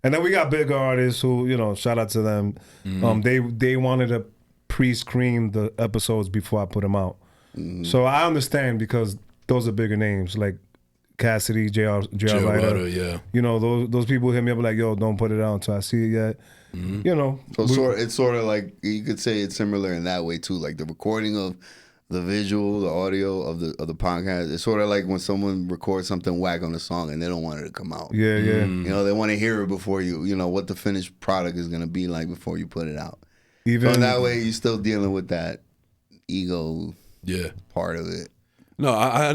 and then we got bigger artists who, shout out to them. They wanted to pre-screen the episodes before I put them out. So I understand, because those are bigger names, like Cassidy, JR Ryder, yeah. Those people hit me up like, yo, don't put it out until I see it yet. So it's sort of like, you could say it's similar in that way too. Like the recording of the visual, the audio of the podcast. It's sort of like when someone records something whack on a song and they don't want it to come out. Yeah. They want to hear it before what the finished product is gonna be like before you put it out. Even so in that way, you're still dealing with that ego part of it. No, I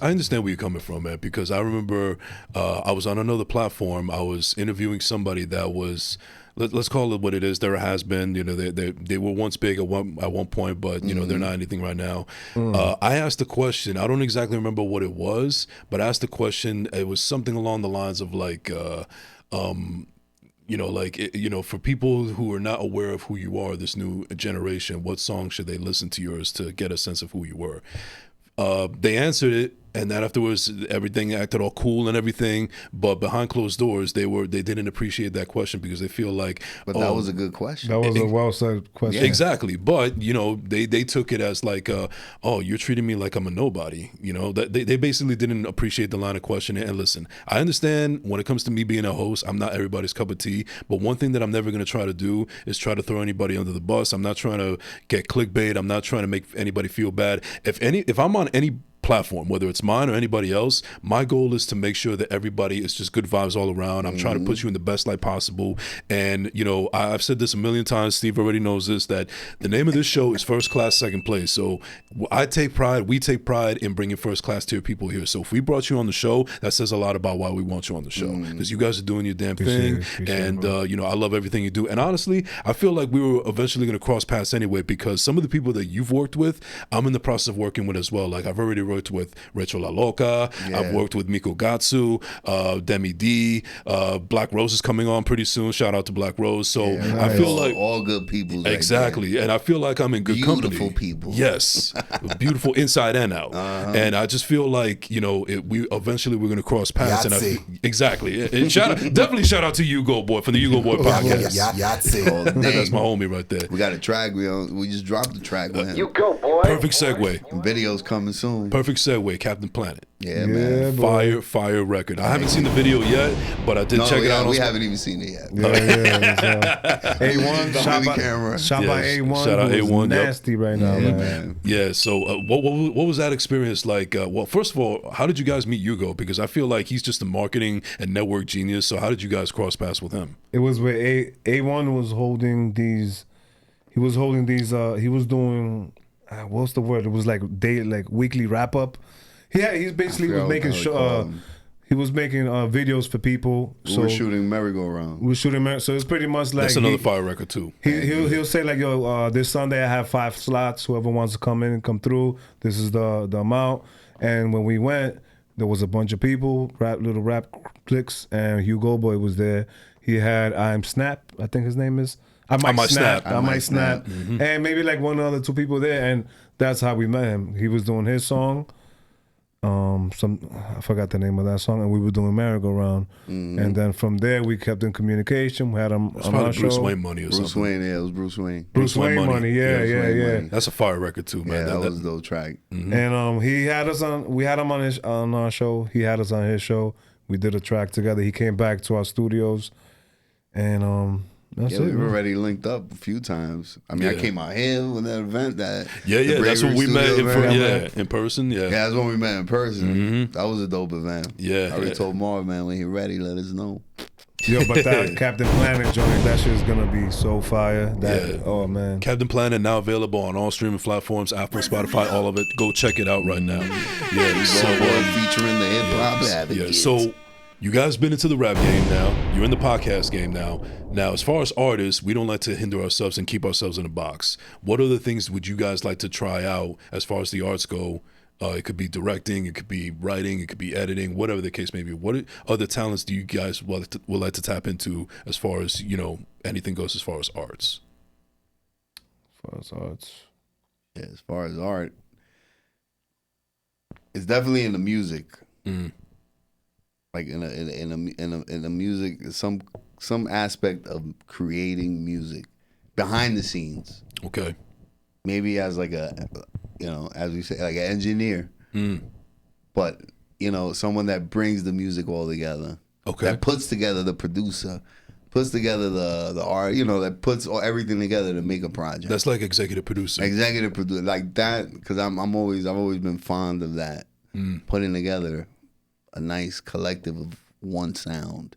understand where you're coming from, man, because I remember I was on another platform. I was interviewing somebody that was, let's call it what it is. There has been, they were once big at one point, but they're not anything right now. I asked a question. I don't exactly remember what it was, but I asked the question. It was something along the lines of like, for people who are not aware of who you are, this new generation, what song should they listen to yours to get a sense of who you were? They answered it, and then afterwards everything acted all cool and everything, but behind closed doors they didn't appreciate that question because they feel like, but that was a good question. That was a well said question. Yeah. Exactly. But they took it as like, oh, you're treating me like I'm a nobody. That they basically didn't appreciate the line of questioning. And listen, I understand when it comes to me being a host, I'm not everybody's cup of tea, but one thing that I'm never going to try to do is try to throw anybody under the bus. I'm not trying to get clickbait. I'm not trying to make anybody feel bad. If I'm on any platform, whether it's mine or anybody else, my goal is to make sure that everybody is just good vibes all around. I'm trying to put you in the best light possible. And I've said this a million times, Steve already knows this, that the name of this show is First Class Second Place. So we take pride in bringing first class tier people here. So if we brought you on the show, that says a lot about why we want you on the show, because you guys are doing your damn thing. And I love everything you do. And honestly, I feel like we were eventually going to cross paths anyway, because some of the people that you've worked with, I'm in the process of working with as well. Like I've already wrote worked with Retro La Loca. Yeah. I've worked with Miko Gatsu, Demi D. Black Rose is coming on pretty soon. Shout out to Black Rose. So Yeah, I feel all, like all good people. Right exactly, there. and I feel like I'm in good company. Beautiful people. Yes, beautiful inside and out. And I just feel like we eventually we're going to cross paths. And exactly. And definitely shout out to Hugo Boy from the Hugo Boy podcast. Oh, That's my homie right there. We got a track. We just dropped the track with him. You go, boy. Perfect segue. And videos coming soon. Perfect segue. Captain Planet. Yeah, man. Fire record. I haven't seen the video yet, but I did check it out. We haven't even seen it yet. A1 shot by camera. Shot by A1. Shout out A1. Nasty right now, Yeah, man. Yeah. So what was that experience like? Well, first of all, how did you guys meet Hugo? Because I feel like he's just a marketing and network genius. So how did you guys cross paths with him? It was where A1 was holding these. He was holding these. He was doing. What's the word? It was like weekly wrap up. He's basically was making he was making videos for people. We were shooting merry-go-round. We were shooting so it's pretty much like That's another fire record too. He'll say like, yo, this Sunday I have 5 slots. Whoever wants to come in and come through, this is the amount. And when we went, there was a bunch of people, little rap clicks, and Hugo Boy was there. He had I'm Snap, I think his name is. I might snap. Mm-hmm. And maybe like one other 2 people there, and that's how we met him. He was doing his song. I forgot the name of that song, and we were doing merry-go-round. And then from there we kept in communication. We had him on our show. Bruce Wayne money or Bruce something. Wayne, yeah, it was Bruce Wayne. Bruce Wayne money, yeah. That's a fire record too, man. Yeah, that was a dope track. And he had us on. We had him on our show. He had us on his show. We did a track together. He came back to our studios, and that's it. We've already linked up a few times. I mean, I came out here with that event. That's when we met in person. Yeah, that's when we met in person. That was a dope event. Yeah, I already told Marv, man, when he ready, let us know. Yo, but that Captain Planet joint, that shit is gonna be so fire. Oh man, Captain Planet now available on all streaming platforms, Apple, Spotify, all of it. Go check it out right now. Yeah, so featuring the hip hop advocates. So you guys been into the rap game now. You're in the podcast game now. Now, as far as artists, we don't like to hinder ourselves and keep ourselves in a box. What other things would you guys like to try out as far as the arts go? It could be directing, it could be writing, it could be editing, whatever the case may be. What other talents do you guys would like to tap into as far as, anything goes as far as arts? Yeah, as far as art, it's definitely in the music. Like in a music, some aspect of creating music behind the scenes. Okay. Maybe as like as we say, like an engineer. But someone that brings the music all together. Okay. That puts together the producer, puts together the art. That puts everything together to make a project. That's like executive producer. Executive producer, like that, because I've always been fond of that, putting together a nice collective of one sound.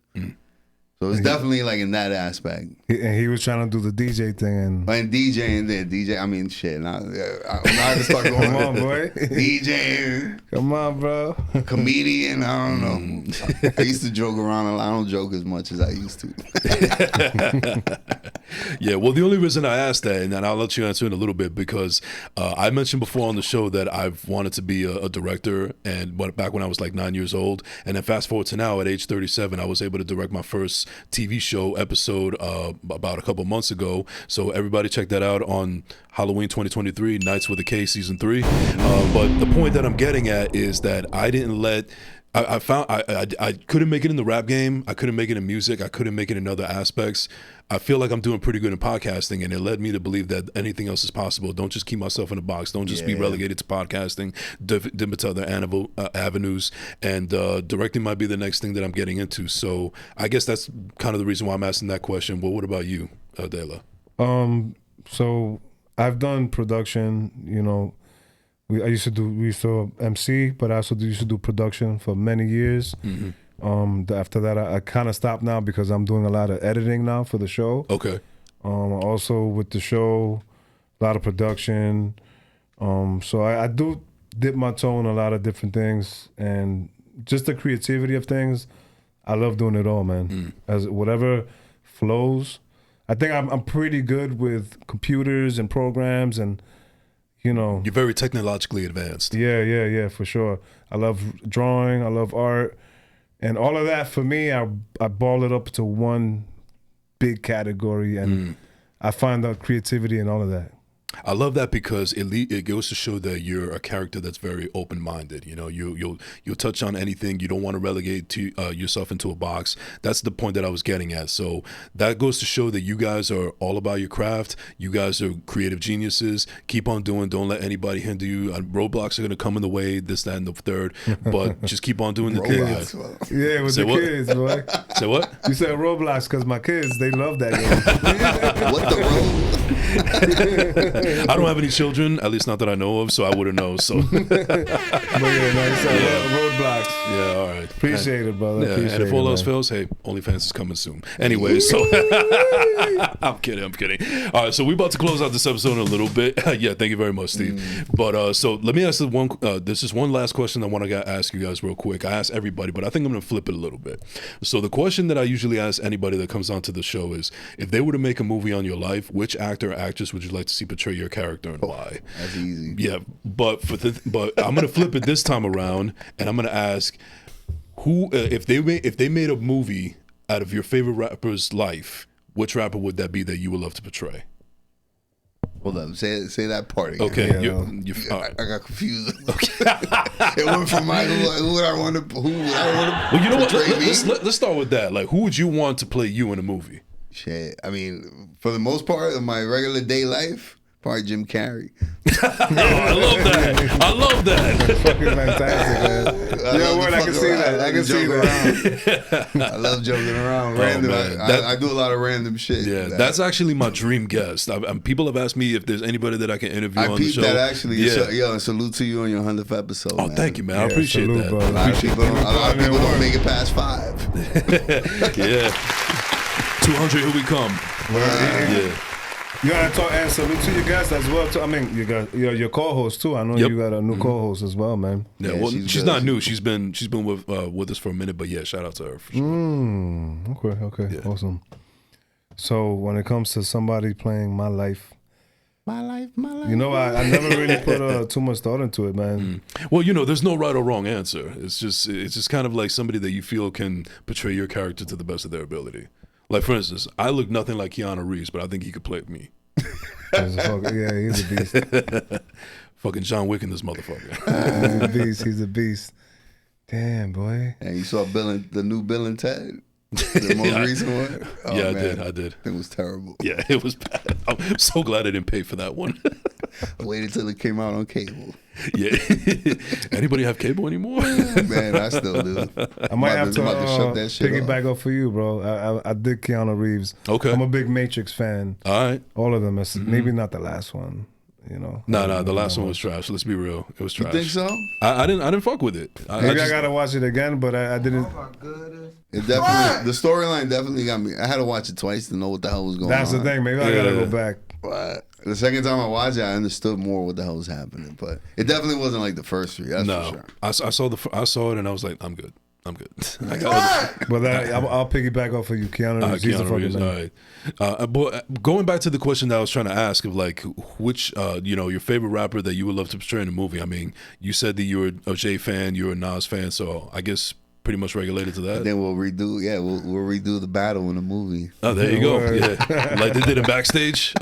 So it's definitely like in that aspect. And he was trying to do the DJ thing, and DJ. I mean, shit. Now I just start going. Come on, boy. DJing. Come on, bro. Comedian. I don't know. I used to joke around a lot. I don't joke as much as I used to. Yeah, well, the only reason I asked that, and then I'll let you answer in a little bit, because I mentioned before on the show that I've wanted to be a director, and back when I was like 9 years old, and then fast forward to now at age 37, I was able to direct my first TV show episode about a couple months ago. So everybody check that out on Halloween 2023, Nights with a K, season 3. But the point that I'm getting at is that I didn't let. I found I couldn't make it in the rap game. I couldn't make it in music. I couldn't make it in other aspects. I feel like I'm doing pretty good in podcasting, and it led me to believe that anything else is possible. Don't just keep myself in a box. Don't just be relegated to podcasting. Dip into other avenues, and directing might be the next thing that I'm getting into. So I guess that's kind of the reason why I'm asking that question. Well, what about you, Dela? So I've done production. We used to MC, but I also used to do production for many years. After that, I kind of stopped now because I'm doing a lot of editing now for the show. Okay. Also with the show, a lot of production. So I do dip my toe in a lot of different things, and just the creativity of things. I love doing it all, man. As whatever flows. I think I'm pretty good with computers and programs, and you know. You're very technologically advanced. Yeah, for sure. I love drawing. I love art, and all of that for me, I ball it up to one big category, and I find out creativity and all of that. I love that because it goes to show that you're a character that's very open-minded. You know, you'll touch on anything. You don't want to relegate yourself into a box. That's the point that I was getting at. So that goes to show that you guys are all about your craft. You guys are creative geniuses. Keep on doing. Don't let anybody hinder you. Roadblocks are going to come in the way, this, that, and the third. But just keep on doing the thing. Yeah, with Say the what? kids, boy. Say what? You said Roblox because my kids, they love that game. What the road? I don't have any children, at least not that I know of, so I wouldn't know. So, But yeah, no, you said Roadblocks. yeah, all right. Appreciate it, brother. Yeah, Appreciate and if all it, else man. fails, hey, OnlyFans is coming soon. Anyway, so I'm kidding. All right, so we're about to close out this episode in a little bit. Yeah, thank you very much, Steve. But so let me ask this is one last question I want to ask you guys real quick. I ask everybody, but I think I'm going to flip it a little bit. So the question that I usually ask anybody that comes onto the show is, if they were to make a movie on your life, which actor or actress would you like to see portray your character and why? That's easy. Yeah, but I'm gonna flip it this time around, and I'm gonna ask who if they made a movie out of your favorite rapper's life, which rapper would that be that you would love to portray? Hold up, say that part again. Okay, Yeah, all right. I got confused. It went from who would I want to Well, you know what? Let's start with that. Like, who would you want to play you in a movie? Shit. I mean, for the most part of my regular day life, probably Jim Carrey. I love that. Fucking fantastic, man. Yeah, love word, to I can fuck see around. that. I can see that. I love joking around. Random. man. I do a lot of random shit. Yeah, that's actually my dream guest. People have asked me if there's anybody that I can interview on the peeped show. that actually. Yeah. Yo, and salute to you on your 100th episode. Oh, man. thank you, man. I Yeah, appreciate salute, that. bro. A lot of people don't make it past 5. Yeah. 200, here we come. Yeah. You gotta talk and salute to your guests as well. Too. I mean, you got your co-host too. I know Yep. you got a new co-host as well, man. Yeah, Yeah, well, she's she's good. not new. She's been with us for a minute, but yeah, shout out to her for sure. Okay, Yeah. awesome. So when it comes to somebody playing my life, My life. you know, I never really put too much thought into it, man. Well, you know, there's no right or wrong answer. It's just kind of like somebody that you feel can portray your character to the best of their ability. Like, for instance, I look nothing like Keanu Reeves, but I think he could play me. Yeah, he's a beast. Fucking John Wick in this motherfucker. He's a beast. He's a beast. Damn, boy. And you saw the new Bill and Ted? The most recent one? Oh, Yeah, man. I did. It was terrible. Yeah, it was bad. I'm so glad I didn't pay for that one. I waited till it came out on cable. Yeah. Anybody have cable anymore? Man, I still do. I might have to about to shut that shit piggyback up for you, bro. I did Keanu Reeves. Okay. I'm a big Matrix fan. All right. All of them. Maybe not the last one. You know. No, the last one was trash. Let's be real. It was You trash. think so? I didn't fuck with it. Maybe I gotta watch it again, but I didn't. It definitely, the storyline definitely got me. I had to watch it twice to know what the hell was going That's on. the thing. Maybe I gotta Yeah. go back. But the second time I watched it, I understood more what the hell was happening. But it definitely wasn't like the first 3. That's for sure. I saw it and I was like, I'm good. I got But I'll piggyback off of you, Keanu Reeves. He's a Keanu fucking Reeves. All man. right. But going back to the question that I was trying to ask of like which your favorite rapper that you would love to portray in a movie. I mean, you said that you were a Jay fan, you're a Nas fan, so I guess pretty much regulated to that. Then we'll redo the battle in the movie. Oh, there you go. Word. Yeah, like they did in Backstage.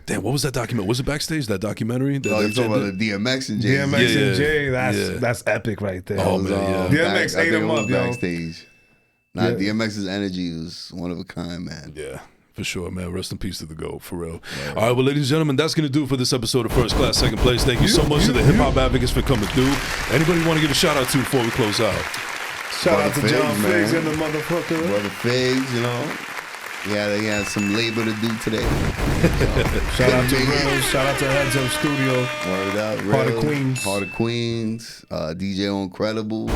Damn, what was that document? Was it Backstage? That documentary? That Oh, they you're talking about did? the DMX and Jay. DMX Yeah, and Jay, yeah. that's epic right there. Oh, man, DMX ate him up, yo. Backstage. Nah, Yeah. DMX's energy was one of a kind, man. Yeah, for sure, man. Rest in peace to the GOAT, for real. All right, well, ladies and gentlemen, that's going to do it for this episode of First Class, Second Place. Thank you so much to the hip hop advocates for coming through. Anybody want to give a shout out to before we close out? Shout out to Brother John Figs, Figs man. and the motherfucker. Brother Figs, you know. He had some labor to do today. Shout out to Reels. Shout out to Heads Up Studio. Word up, Heart of Real. Queens. Heart of Queens. DJ Incredible.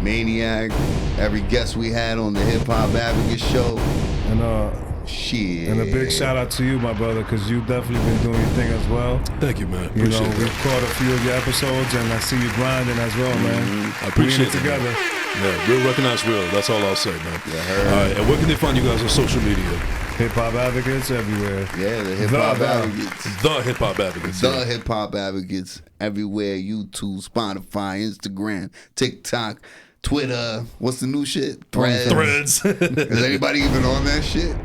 Maniac. Every guest we had on the Hip Hop Advocate Show. Shit. And a big shout out to you, my brother, because you definitely been doing your thing as well. Thank you, man. You know, Appreciate we've that. caught a few of your episodes, and I see you grinding as well, man. I appreciate it it, man. together. Yeah, real recognize real. That's all I'll say, man. Yeah, heard. All right, and where can they find you guys on social media? Hip hop advocates everywhere. Yeah, the hip hop advocates. The hip hop advocates. The hip hop advocates everywhere. YouTube, Spotify, Instagram, TikTok, Twitter. What's the new shit? Threads. Is anybody even on that shit?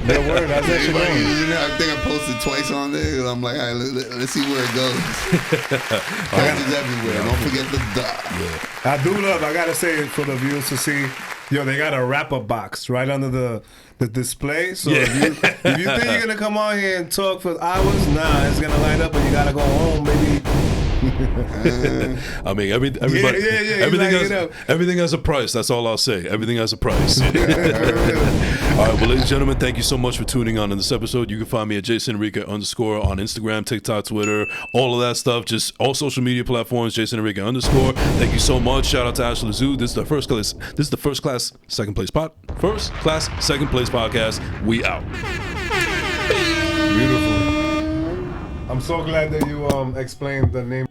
Yeah, word. That's actually Anybody wrong. using it? I think I posted twice on there. And I'm like, all right, let's see where it goes. It's everywhere. Don't forget the duh. I do love. I gotta say it for the viewers to see. Yo, they got a wrapper box right under the display. So if you think you're gonna come on here and talk for hours, nah, it's gonna light up, and you gotta go home, baby. I mean, everybody, everything has a price. That's all I'll say. Everything has a price. All right, well, ladies and gentlemen, thank you so much for tuning on in this episode. You can find me at JasonEnrique _ on Instagram, TikTok, Twitter, all of that stuff. Just all social media platforms, JasonEnrique _ Thank you so much. Shout out to Ashley Zoo. This is the first class second place podcast. We out. Beautiful. I'm so glad that you explained the name